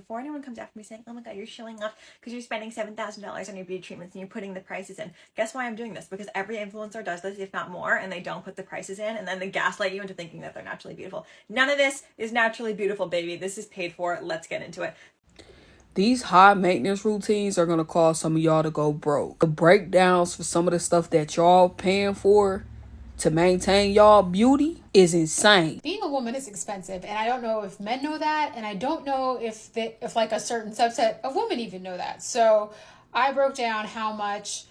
Before anyone comes after me saying, oh my god, you're showing off because you're spending $7,000 on your beauty treatments and you're putting the prices in. Guess why I'm doing this? Because every influencer does this, if not more, and they don't put the prices in, and then they gaslight you into thinking that they're naturally beautiful. None of this is naturally beautiful, baby. This is paid for. Let's get into it. These high maintenance routines are going to cause some of y'all to go broke. The breakdowns for some of the stuff that y'all paying for to maintain y'all beauty is insane. Being a woman is expensive, and I don't know if men know that, and I don't know if like a certain subset of women even know that. So I broke down how much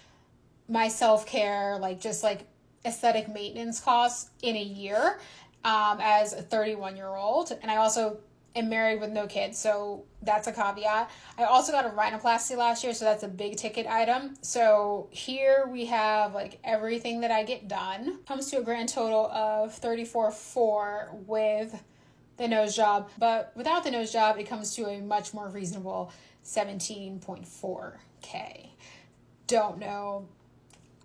my self-care, like just like aesthetic maintenance costs in a year as a 31-year-old. And I also am married with no kids, so that's a caveat. I also got a rhinoplasty last year, so that's a big ticket item. So here we have like everything that I get done. Comes to a grand total of $34,400 with the nose job, but without the nose job, it comes to a much more reasonable $17.4K. Don't know.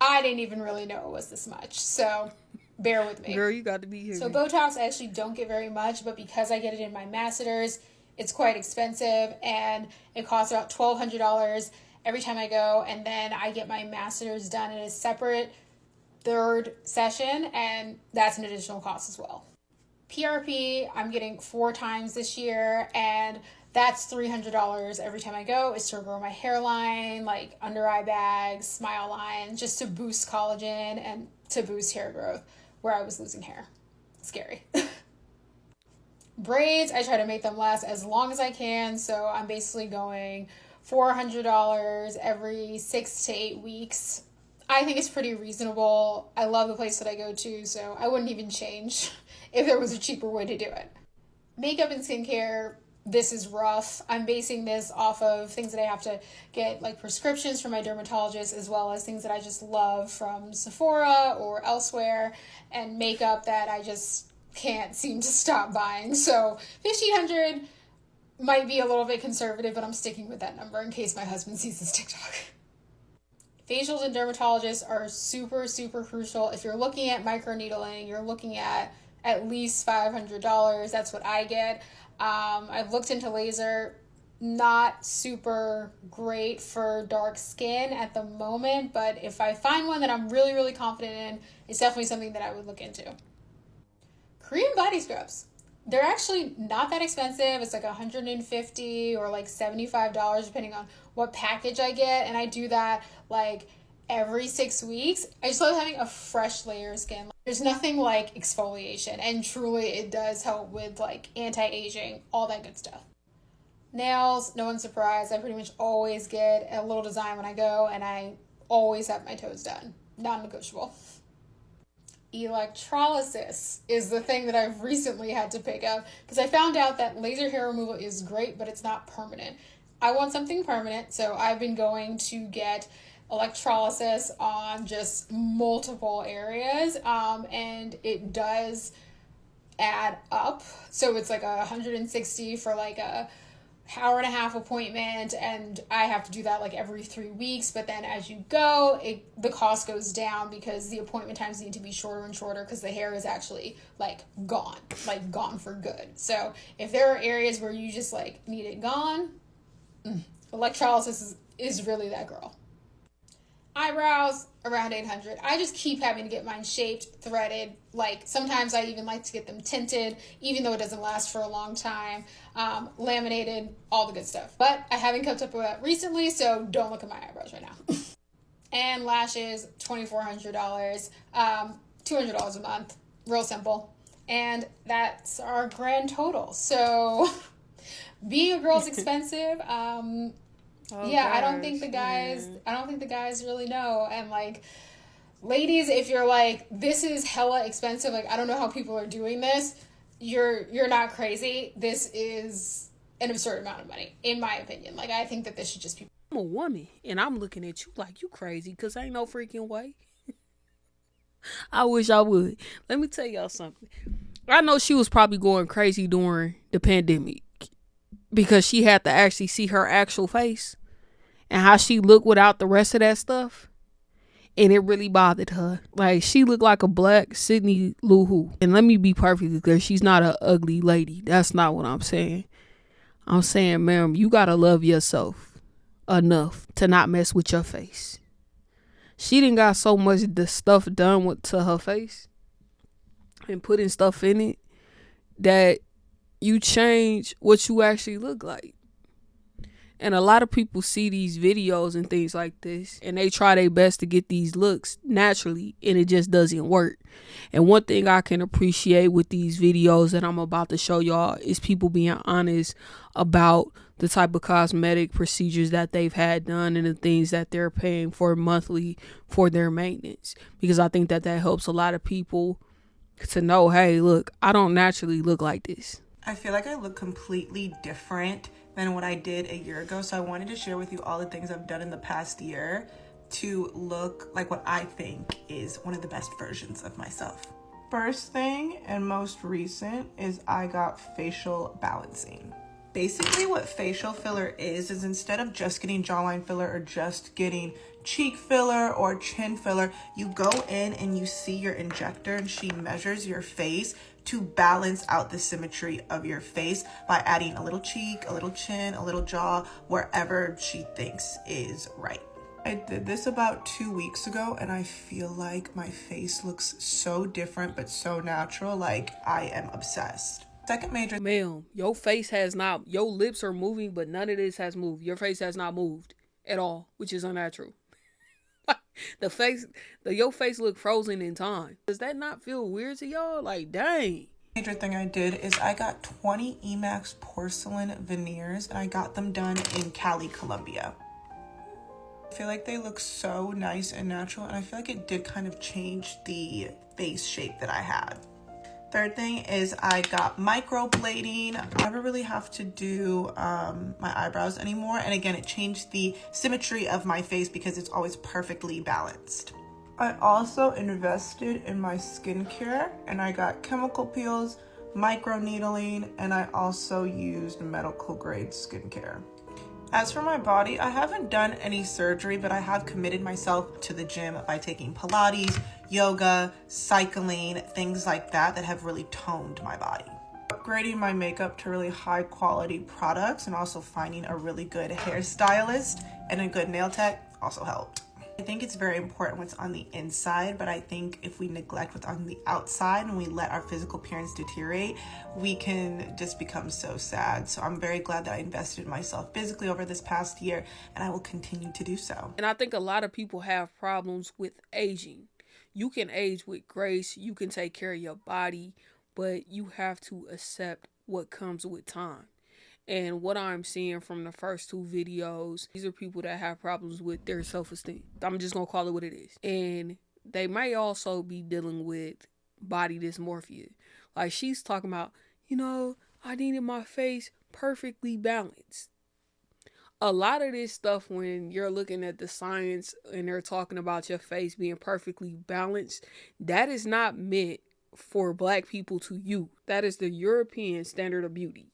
I didn't even really know it was this much, so bear with me. Girl, you got to be here. So Botox I actually don't get very much, but because I get it in my masseters, it's quite expensive, and it costs about $1,200 every time I go, and then I get my masseters done in a separate third session, and that's an additional cost as well. PRP I'm getting 4 times this year, and that's $300 every time I go. It's to grow my hairline, like under eye bags, smile line, just to boost collagen and to boost hair growth where I was losing hair. Scary. Braids, I try to make them last as long as I can, so I'm basically going $400 every 6 to 8 weeks. I think it's pretty reasonable. I love the place that I go to, so I wouldn't even change if there was a cheaper way to do it. Makeup and skincare, this is rough. I'm basing this off of things that I have to get, like prescriptions from my dermatologist, as well as things that I just love from Sephora or elsewhere, and makeup that I just can't seem to stop buying. So $1,500 might be a little bit conservative, but I'm sticking with that number in case my husband sees this TikTok. Facials and dermatologists are super, super crucial. If you're looking at microneedling, you're looking at least $500. That's what I get. I've looked into laser, not super great for dark skin at the moment, but if I find one that I'm really, really confident in, it's definitely something that I would look into. Korean body scrubs. They're actually not that expensive. It's like $150 or like $75 depending on what package I get, and I do that like every 6 weeks. I just love having a fresh layer of skin. There's nothing like exfoliation, and truly it does help with like anti-aging, all that good stuff. Nails, no one's surprised. I pretty much always get a little design when I go, and I always have my toes done. Non-negotiable. Electrolysis is the thing that I've recently had to pick up because I found out that laser hair removal is great, but it's not permanent. I want something permanent, so I've been going to get electrolysis on just multiple areas, and it does add up. So it's like $160 for like a hour and a half appointment, and I have to do that like every 3 weeks. But then as you go, the cost goes down because the appointment times need to be shorter and shorter because the hair is actually like gone for good. So if there are areas where you just like need it gone, electrolysis is really that girl. Eyebrows, around $800. I just keep having to get mine shaped, threaded. Like sometimes I even like to get them tinted, even though it doesn't last for a long time. Laminated, all the good stuff. But I haven't kept up with that recently, so don't look at my eyebrows right now. And lashes, $2,400, $200 a month. Real simple. And that's our grand total. So being a girl's expensive. I don't think the guys really know. And like, ladies, if you're like, this is hella expensive, like I don't know how people are doing this, you're not crazy. This is an absurd amount of money, in my opinion. Like, I think that this should just be. I'm a woman, and I'm looking at you like you crazy, because ain't no freaking way. I wish I would. Let me tell y'all something. I know she was probably going crazy during the pandemic because she had to actually see her actual face and how she looked without the rest of that stuff. And it really bothered her. Like, she looked like a black Sydney Lou Who. And let me be perfectly clear, she's not an ugly lady. That's not what I'm saying. I'm saying, ma'am, you gotta love yourself enough to not mess with your face. She done got so much the stuff done to her face and putting stuff in it that you change what you actually look like. And a lot of people see these videos and things like this, and they try their best to get these looks naturally, and it just doesn't work. And one thing I can appreciate with these videos that I'm about to show y'all is people being honest about the type of cosmetic procedures that they've had done and the things that they're paying for monthly for their maintenance. Because I think that helps a lot of people to know, hey, look, I don't naturally look like this. I feel like I look completely different than what I did a year ago. So I wanted to share with you all the things I've done in the past year to look like what I think is one of the best versions of myself. First thing and most recent is I got facial balancing. Basically what facial filler is instead of just getting jawline filler or just getting cheek filler or chin filler, you go in and you see your injector and she measures your face to balance out the symmetry of your face by adding a little cheek, a little chin, a little jaw, wherever she thinks is right. I did this about 2 weeks ago and I feel like my face looks so different but so natural. Like, I am obsessed. Second major, ma'am, your face has not, your lips are moving, but none of this has moved. Your face has not moved at all, which is unnatural. Your face look frozen in time. Does that not feel weird to y'all? Like, dang. Major thing I did is I got 20 Emax porcelain veneers and I got them done in Cali, Colombia. I feel like they look so nice and natural, and I feel like it did kind of change the face shape that I had. Third thing is I got microblading. I never really have to do my eyebrows anymore. And again, it changed the symmetry of my face because it's always perfectly balanced. I also invested in my skincare and I got chemical peels, micro needling, and I also used medical grade skincare. As for my body, I haven't done any surgery, but I have committed myself to the gym by taking Pilates, yoga, cycling, things like that have really toned my body. Upgrading my makeup to really high quality products and also finding a really good hairstylist and a good nail tech also helped. I think it's very important what's on the inside, but I think if we neglect what's on the outside and we let our physical appearance deteriorate, we can just become so sad. So I'm very glad that I invested in myself physically over this past year, and I will continue to do so. And I think a lot of people have problems with aging. You can age with grace, you can take care of your body, but you have to accept what comes with time. And what I'm seeing from the first two videos, these are people that have problems with their self-esteem. I'm just going to call it what it is. And they may also be dealing with body dysmorphia. Like, she's talking about, I needed my face perfectly balanced. A lot of this stuff, when you're looking at the science and they're talking about your face being perfectly balanced, that is not meant for Black people to use. That is the European standard of beauty.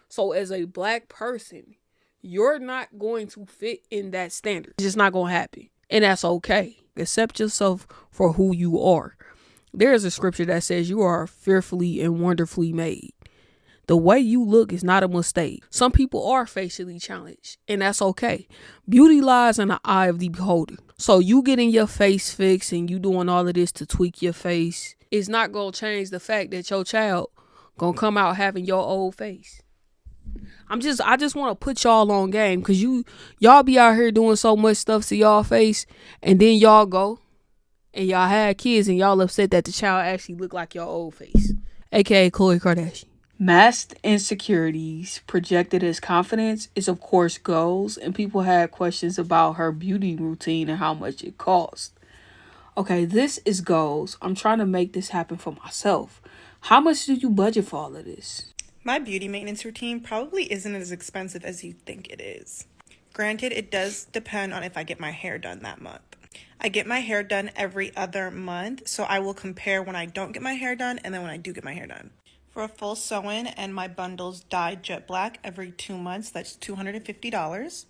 So as a Black person, you're not going to fit in that standard. It's just not going to happen. And that's okay. Accept yourself for who you are. There is a scripture that says you are fearfully and wonderfully made. The way you look is not a mistake. Some people are facially challenged, and that's okay. Beauty lies in the eye of the beholder. So you getting your face fixed and you doing all of this to tweak your face is not going to change the fact that your child going to come out having your old face. I just want to put y'all on game, because y'all be out here doing so much stuff to y'all face, and then y'all go and y'all had kids and y'all upset that the child actually look like your old face, aka Khloe Kardashian. Masked insecurities projected as confidence is of course goals, and people had questions about her beauty routine and how much it cost. Okay, this is goals. I'm trying to make this happen for myself. How much do you budget for all of this? My beauty maintenance routine probably isn't as expensive as you think it is. Granted, it does depend on if I get my hair done that month. I get my hair done every other month, so I will compare when I don't get my hair done and then when I do get my hair done. For a full sew-in and my bundles dyed jet black every 2 months, that's $250.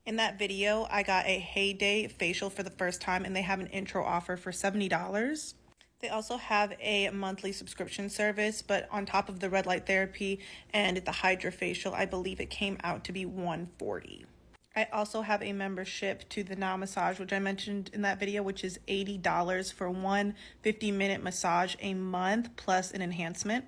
In that video, I got a Heyday facial for the first time, and they have an intro offer for $70. They also have a monthly subscription service, but on top of the red light therapy and the hydrofacial, I believe it came out to be $140. I also have a membership to the Now Massage, which I mentioned in that video, which is $80 for one 50-minute massage a month plus an enhancement.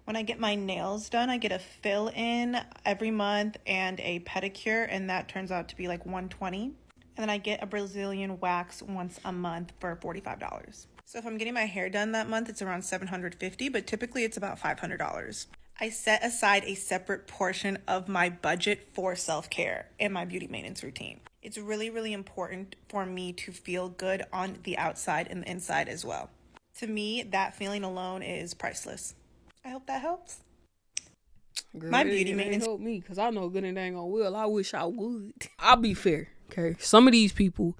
When I get my nails done, I get a fill-in every month and a pedicure, and that turns out to be like $120. And then I get a Brazilian wax once a month for $45. So if I'm getting my hair done that month, it's around $750, but typically it's about $500. I set aside a separate portion of my budget for self-care and my beauty maintenance routine. It's really, really important for me to feel good on the outside and the inside as well. To me, that feeling alone is priceless. I hope that helps. Girl, My it beauty ain't maintenance. help me because I know good and dang on will. I wish I would. I'll be fair, okay? Some of these people,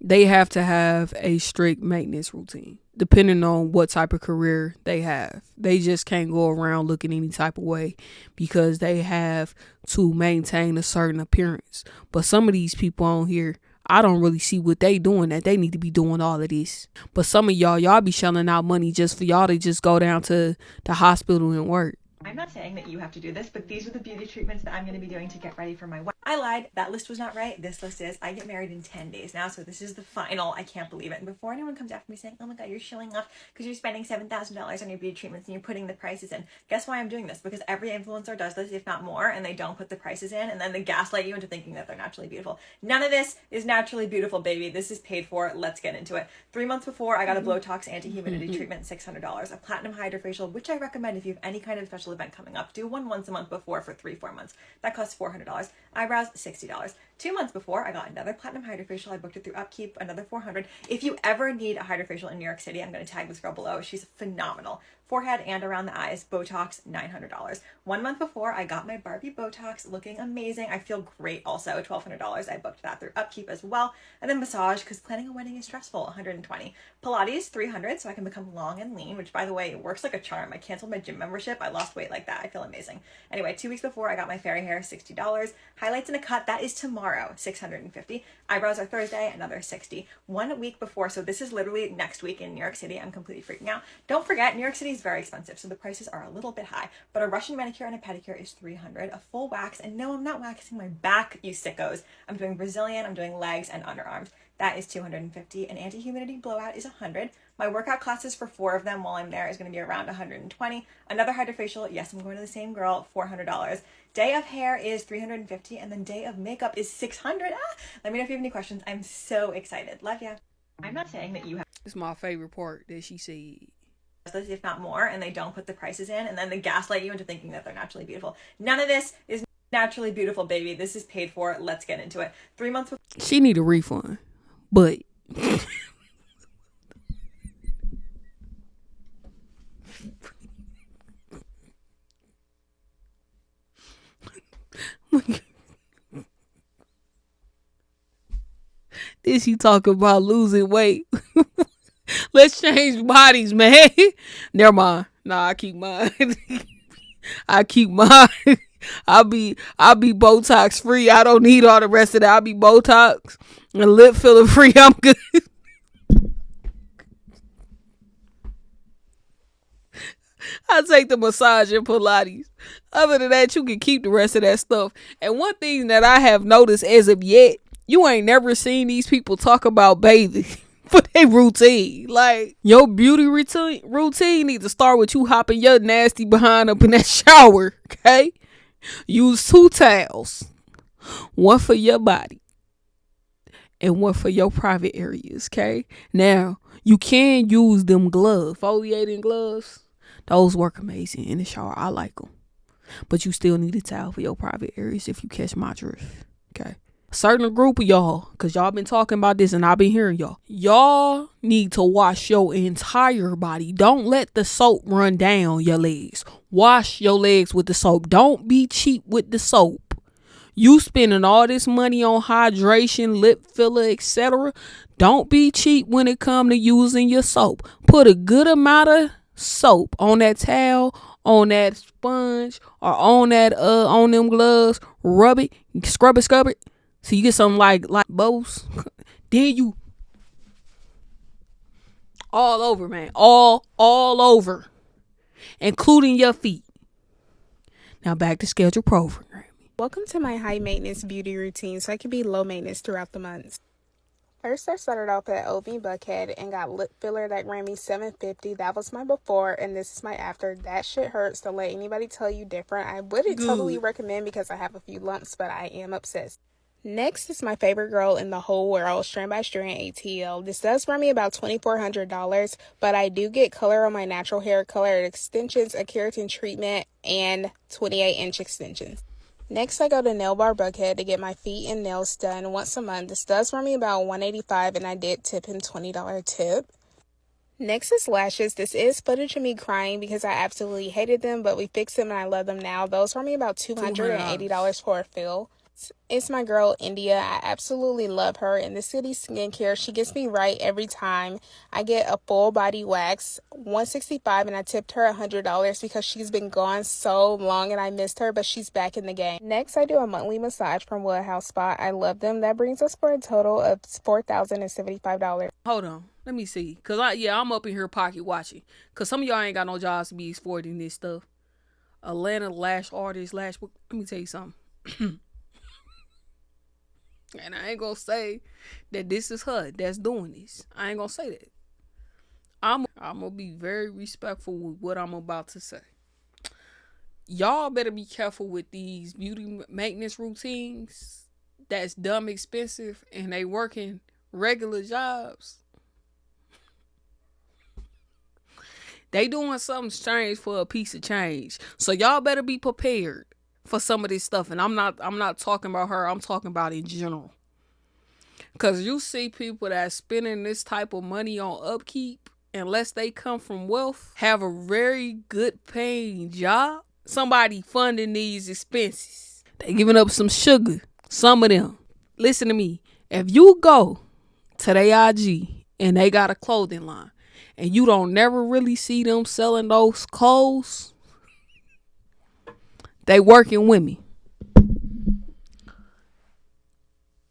they have to have a strict maintenance routine depending on what type of career they have. They just can't go around looking any type of way because they have to maintain a certain appearance. But some of these people on here, I don't really see what they doing that they need to be doing all of this. But some of y'all be shelling out money just for y'all to just go down to the hospital and work. I'm not saying that you have to do this, but these are the beauty treatments that I'm going to be doing to get ready for my wedding. I lied. That list was not right. This list is. I get married in 10 days now, so this is the final. I can't believe it. And before anyone comes after me saying, oh my God, you're shilling off because you're spending $7,000 on your beauty treatments and you're putting the prices in. Guess why I'm doing this? Because every influencer does this, if not more, and they don't put the prices in, and then they gaslight you into thinking that they're naturally beautiful. None of this is naturally beautiful, baby. This is paid for. Let's get into it. 3 months before, I got a Botox anti-humidity treatment, $600. A platinum hydrofacial, which I recommend if you have any kind of special event coming up. Do one once a month before for 3-4 months. That costs $400. Eyebrows, $60. 2 months before, I got another platinum hydrofacial. I booked it through Upkeep, another $400. If you ever need a hydrofacial in New York City, I'm going to tag this girl below. She's phenomenal. Forehead and around the eyes, Botox, $900. 1 month before, I got my Barbie Botox, looking amazing. I feel great also, $1,200. I booked that through Upkeep as well. And then massage, because planning a wedding is stressful, $120. Pilates, $300, so I can become long and lean, which by the way, works like a charm. I canceled my gym membership. I lost weight like that. I feel amazing. Anyway, 2 weeks before, I got my fairy hair, $60. Highlights and a cut, that is tomorrow, $650. Eyebrows are Thursday, another $60. 1 week before, so this is literally next week in New York City. I'm completely freaking out. Don't forget, New York City is very expensive, so the prices are a little bit high, but a Russian manicure and a pedicure is $300. A full wax, and no, I'm not waxing my back, you sickos. I'm doing Brazilian, I'm doing legs and underarms. That is $250. An anti-humidity blowout is $100. My workout classes for 4 of them while I'm there is going to be around $120. Another hydrofacial, yes, I'm going to the same girl, $400. Day of hair is $350, and then day of makeup is $600. Let me know if you have any questions. I'm so excited. Love ya. I'm not saying that you have It's my favorite part that she said. this, if not more, and they don't put the prices in, and then they gaslight you into thinking that they're naturally beautiful. None of this is naturally beautiful, baby. This is paid for. Let's get into it. 3 months She need a refund, but then she talk about losing weight. Let's change bodies, man. Never mind. Nah, I keep mine. I keep mine. I'll be Botox free. I don't need all the rest of that. I'll be Botox and lip filler free. I'm good. I take the massage and Pilates. Other than that, you can keep the rest of that stuff. And one thing that I have noticed as of yet, you ain't never seen these people talk about bathing for their routine. Like, your beauty routine needs to start with you hopping your nasty behind up in that shower, okay? Use 2 towels. One for your body and one for your private areas, okay? Now, you can use them foliating gloves. Those work amazing in the shower. I like them. But you still need a towel for your private areas if you catch my drift, okay? A certain group of y'all, because y'all been talking about this and I've been hearing y'all. Y'all need to wash your entire body. Don't let the soap run down your legs. Wash your legs with the soap. Don't be cheap with the soap. You spending all this money on hydration, lip filler, etc. Don't be cheap when it come to using your soap. Put a good amount of soap on that towel, on that sponge, or on that on them gloves. Rub it, scrub it, so you get something like bubbles. Then you All over, man. All over. Including your feet. Now back to schedule program. Welcome to my high maintenance beauty routine so I can be low maintenance throughout the months. First, I started off at OB Buckhead and got lip filler that ran me $7.50. That was my before, and this is my after. That shit hurts. Don't let anybody tell you different. I wouldn't totally recommend because I have a few lumps, but I am obsessed. Next is my favorite girl in the whole world, Strand by Strand ATL. This does run me about $2,400, but I do get color on my natural hair, colored extensions, a keratin treatment, and 28-inch extensions. Next, I go to Nail Bar Buckhead to get my feet and nails done once a month. This does run me about $185, and I did tip him $20 tip. Next is lashes. This is footage of me crying because I absolutely hated them, but we fixed them and I love them now. Those run me about $280 for a fill. It's my girl India. I absolutely love her. In the City Skincare, she gets me right every time. I get a full body wax, $165, and I tipped her $100 because she's been gone so long and I missed her, but she's back in the game. Next, I do a monthly massage from Woodhouse Spa. I love them. That brings us for a total of $4,075. Hold on. Let me see. Cause I'm up in here pocket watching. Cause some of y'all ain't got no jobs to be exploiting this stuff. Atlanta lash artist, let me tell you something. And I ain't gonna say that this is her that's doing this. I ain't gonna say that. I'm gonna be very respectful with what I'm about to say. Y'all better be careful with these beauty maintenance routines that's dumb expensive and they working regular jobs. They doing something strange for a piece of change. So y'all better be prepared for some of this stuff. And I'm not talking about her. I'm talking about in general. Because you see people that spending this type of money on upkeep, unless they come from wealth, have a very good paying job. Somebody funding these expenses. They giving up some sugar. Some of them. Listen to me. If you go to their IG and they got a clothing line and you don't never really see them selling those clothes, they working with me.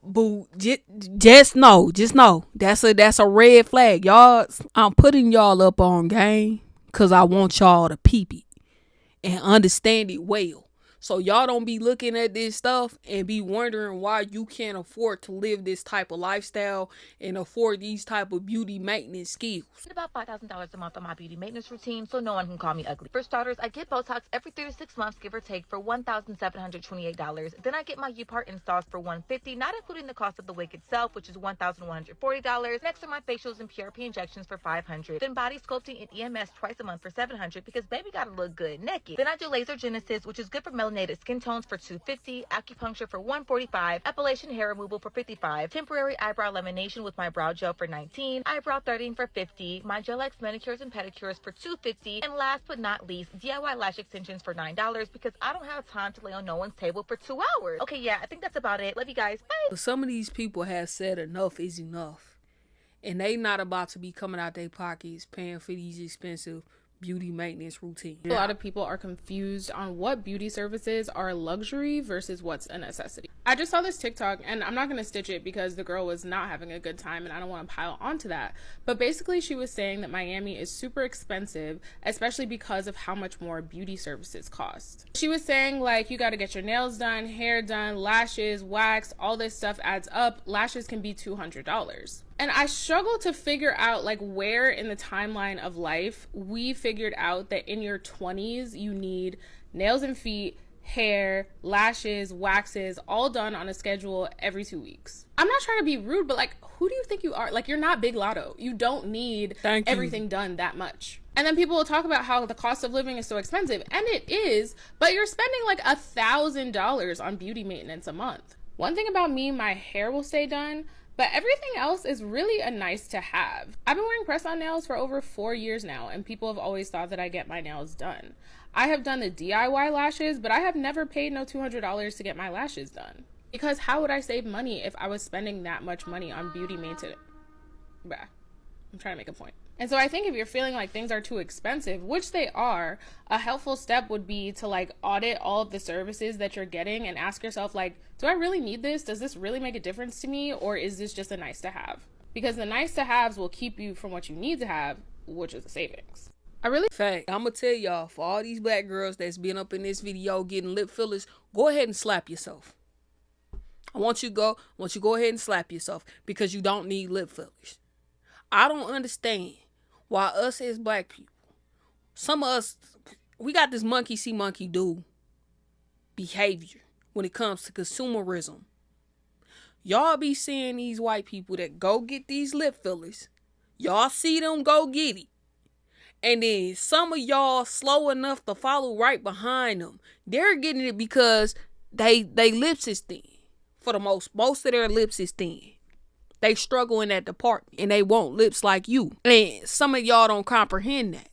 Boo, just know that's a red flag. Y'all, I'm putting y'all up on game because I want y'all to peep it and understand it well. So y'all don't be looking at this stuff and be wondering why you can't afford to live this type of lifestyle and afford these type of beauty maintenance skills. About $5,000 a month on my beauty maintenance routine, so no one can call me ugly. For starters, I get Botox every 3 to 6 months, give or take, for $1,728. Then I get my U-Part installs for $150, not including the cost of the wig itself, which is $1,140. Next are my facials and PRP injections for $500. Then body sculpting and EMS twice a month for $700 because baby gotta look good naked. Then I do laser genesis, which is good for melanated skin tones for $250, acupuncture for $145, epilation hair removal for $55, temporary eyebrow lamination with my brow gel for $19, eyebrow threading for $50, my Gel X manicures and pedicures for $250, and last but not least, DIY lash extensions for $9 because I don't have time to lay on no one's table for 2 hours. Okay, yeah, I think that's about it. Love you guys. Bye. Some of these people have said enough is enough. And they not about to be coming out their pockets paying for these expensive beauty maintenance routines. A lot of people are confused on what beauty services are luxury versus what's a necessity. I just saw this TikTok, and I'm not going to stitch it because the girl was not having a good time and I don't want to pile onto that. But basically she was saying that Miami is super expensive, especially because of how much more beauty services cost. She was saying like you got to get your nails done, hair done, lashes, wax, all this stuff adds up. Lashes can be $200. And I struggle to figure out like where in the timeline of life we figured out that in your 20s you need nails and feet, hair, lashes, waxes, all done on a schedule every 2 weeks. I'm not trying to be rude, but like, who do you think you are? Like, you're not Big Lotto. You don't need everything done that much. And then people will talk about how the cost of living is so expensive, and it is, but you're spending like $1,000 on beauty maintenance a month. One thing about me, my hair will stay done, but everything else is really a nice to have. I've been wearing press-on nails for over 4 years now, and people have always thought that I get my nails done. I have done the DIY lashes, but I have never paid no $200 to get my lashes done. Because how would I save money if I was spending that much money on beauty maintenance? Bah, I'm trying to make a point. And so I think if you're feeling like things are too expensive, which they are, a helpful step would be to like audit all of the services that you're getting and ask yourself like, do I really need this? Does this really make a difference to me? Or is this just a nice to have? because the nice to haves will keep you from what you need to have, which is a savings. Fact, I'm gonna tell y'all, for all these black girls that's been up in this video getting lip fillers, go ahead and slap yourself. I want you to go ahead and slap yourself, because you don't need lip fillers. I don't understand why us as black people, some of us, we got this monkey see monkey do behavior when it comes to consumerism. Y'all be seeing these white people that go get these lip fillers. Y'all see them go get it. And then some of y'all slow enough to follow right behind them. They're getting it because they lips is thin. For the most of their lips is thin. They struggle in that department and they want lips like you. And some of y'all don't comprehend that.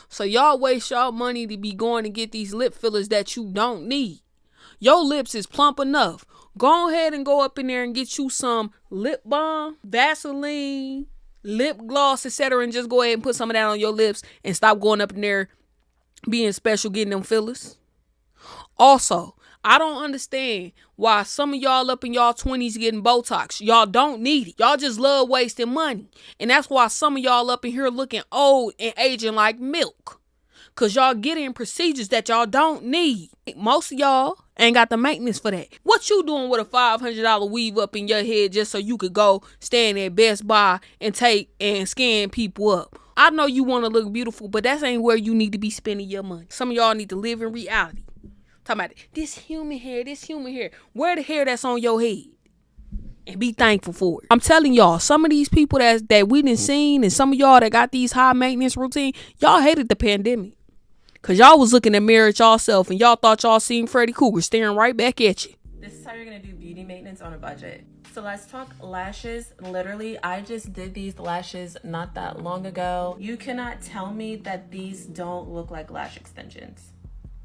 So y'all waste y'all money to be going to get these lip fillers that you don't need. Your lips is plump enough. Go ahead and go up in there and get you some lip balm, Vaseline, lip gloss, etc. and just go ahead and put some of that on your lips and stop going up in there being special getting them fillers. Also, I don't understand why some of y'all up in y'all 20s getting Botox. Y'all don't need it. Y'all just love wasting money. And that's why some of y'all up in here looking old and aging like milk. Because y'all getting procedures that y'all don't need. Most of y'all ain't got the maintenance for that. What you doing with a $500 weave up in your head just so you could go stand at Best Buy and take and scan people up? I know you want to look beautiful, but that ain't where you need to be spending your money. Some of y'all need to live in reality. Talking about this human hair. Wear the hair that's on your head and be thankful for it. I'm telling y'all, some of these people that we done seen and some of y'all that got these high maintenance routine, y'all hated the pandemic. Because y'all was looking in the mirror at y'allself and y'all thought y'all seen Freddy Krueger staring right back at you. This is how you're going to do beauty maintenance on a budget. So let's talk lashes. Literally, I just did these lashes not that long ago. You cannot tell me that these don't look like lash extensions.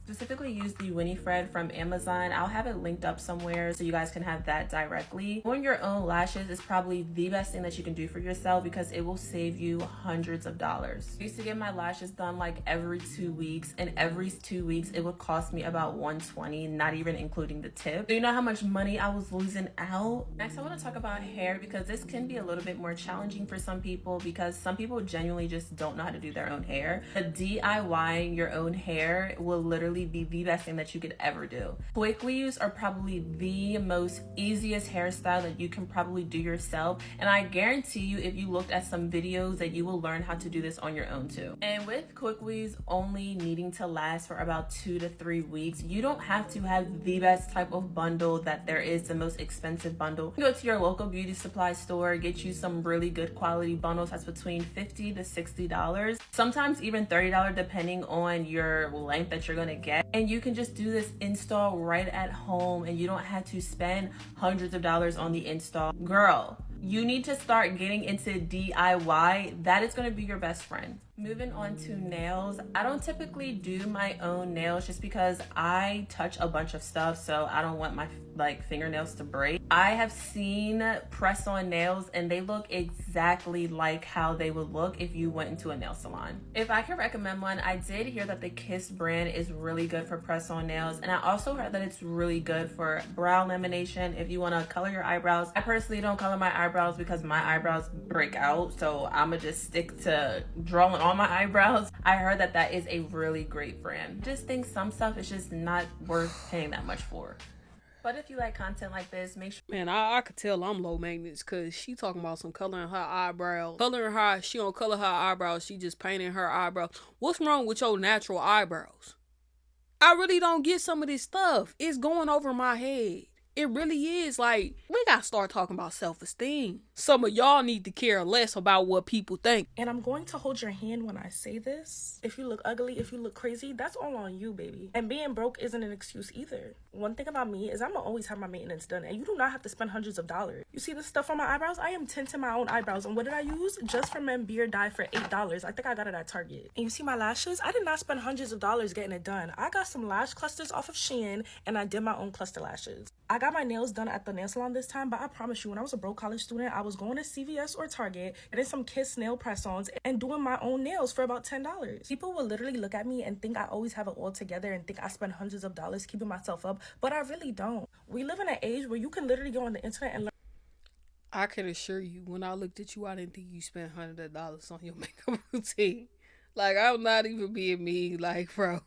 Specifically use the Winifred from Amazon. I'll have it linked up somewhere so you guys can have that directly. Doing your own lashes is probably the best thing that you can do for yourself because it will save you hundreds of dollars. I used to get my lashes done like every 2 weeks, and every 2 weeks it would cost me about $120, not even including the tip. Do you know how much money I was losing out? Next, I want to talk about hair because this can be a little bit more challenging for some people because some people genuinely just don't know how to do their own hair. But DIYing your own hair will literally be the best thing that you could ever do. Quick weaves are probably the most easiest hairstyle that you can probably do yourself, and I guarantee you if you looked at some videos that you will learn how to do this on your own too. And with quick weaves only needing to last for about 2 to 3 weeks, you don't have to have the best type of bundle that there is, the most expensive bundle. You go to your local beauty supply store, get you some really good quality bundles that's between $50 to $60, sometimes even $30 depending on your length that you're gonna get. And you can just do this install right at home and you don't have to spend hundreds of dollars on the install. Girl, you need to start getting into DIY. That is going to be your best friend. Moving on to nails. I don't typically do my own nails just because I touch a bunch of stuff, so I don't want my fingernails to break. I have seen press-on nails and they look exactly like how they would look if you went into a nail salon. If I can recommend one, I did hear that the Kiss brand is really good for press-on nails, and I also heard that it's really good for brow lamination if you want to color your eyebrows. I personally don't color my eyebrows because my eyebrows break out, so I'ma just stick to drawing on my eyebrows. I heard that that is a really great brand. Just think some stuff is just not worth paying that much for. But if you like content like this, make sure. Man, I could tell I'm low maintenance because she talking about some coloring her eyebrows. She don't color her eyebrows. She just painting her eyebrows. What's wrong with your natural eyebrows? I really don't get some of this stuff. It's going over my head. It really is. Like, we gotta start talking about self-esteem. Some of y'all need to care less about what people think. And I'm going to hold your hand when I say this. If you look ugly, if you look crazy, that's all on you, baby. And being broke isn't an excuse either. One thing about me is I'm gonna always have my maintenance done, and you do not have to spend hundreds of dollars. You see this stuff on my eyebrows? I am tinting my own eyebrows, and what did I use? Just for Men Beard dye for $8. I think I got it at Target. And you see my lashes? I did not spend hundreds of dollars getting it done. I got some lash clusters off of Shein, and I did my own cluster lashes. I got my nails done at the nail salon this time, but I promise you, when I was a broke college student, I was going to CVS or Target, getting some Kiss nail press-ons, and doing my own nails for about $10. People will literally look at me and think I always have it all together and think I spend hundreds of dollars keeping myself up, but I really don't. We live in an age where you can literally go on the internet and learn. I can assure you, when I looked at you, I didn't think you spent $100 on your makeup routine. Like, I'm not even being mean. Like, bro,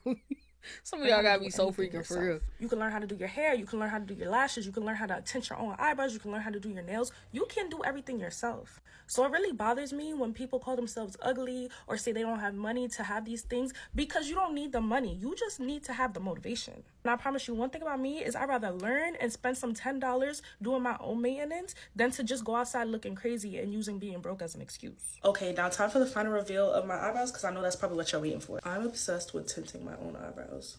some of y'all gotta be so freaking for real. You can learn how to do your hair. You can learn how to do your lashes. You can learn how to tint your own eyebrows. You can learn how to do your nails. You can do everything yourself. So it really bothers me when people call themselves ugly or say they don't have money to have these things, because you don't need the money. You just need to have the motivation. And I promise you, one thing about me is I'd rather learn and spend some $10 doing my own maintenance than to just go outside looking crazy and using being broke as an excuse. Okay, now time for the final reveal of my eyebrows, because I know that's probably what you're waiting for. I'm obsessed with tinting my own eyebrows.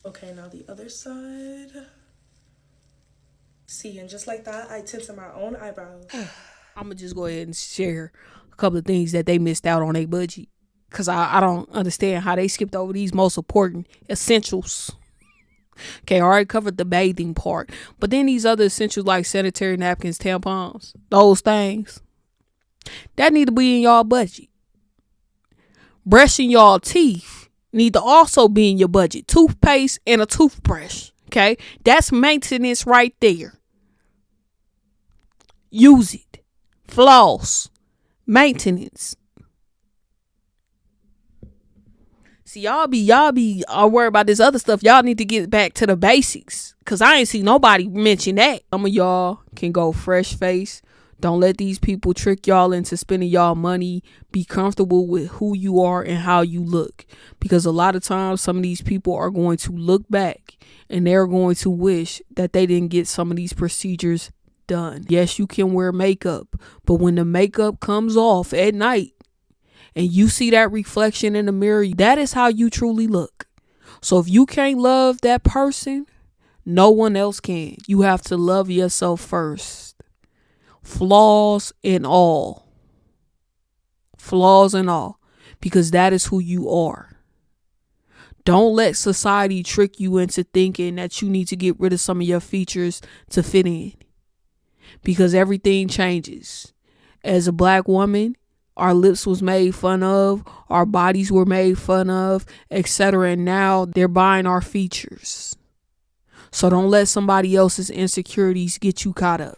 Okay, now the other side. See, and just like that, I tinted my own eyebrows. I'm gonna just go ahead and share a couple of things that they missed out on their budget, because I don't understand how they skipped over these most important essentials. Okay, I already covered the bathing part, but then these other essentials like sanitary napkins, tampons, those things, that need to be in y'all budget. Brushing y'all teeth need to also be in your budget. Toothpaste and a toothbrush. Okay, that's maintenance right there. Use it. Floss. Maintenance. See, y'all be all worried about this other stuff. Y'all need to get back to the basics, because I ain't see nobody mention that. Some of y'all can go fresh face. Don't let these people trick y'all into spending y'all money. Be comfortable with who you are and how you look, because a lot of times some of these people are going to look back and they're going to wish that they didn't get some of these procedures done. Yes, you can wear makeup, but when the makeup comes off at night and you see that reflection in the mirror, that is how you truly look. So if you can't love that person, no one else can. You have to love yourself first. Flaws and all. Flaws and all. Because that is who you are. Don't let society trick you into thinking that you need to get rid of some of your features to fit in. Because everything changes. As a black woman, our lips was made fun of, our bodies were made fun of, etc. And now they're buying our features. So don't let somebody else's insecurities get you caught up.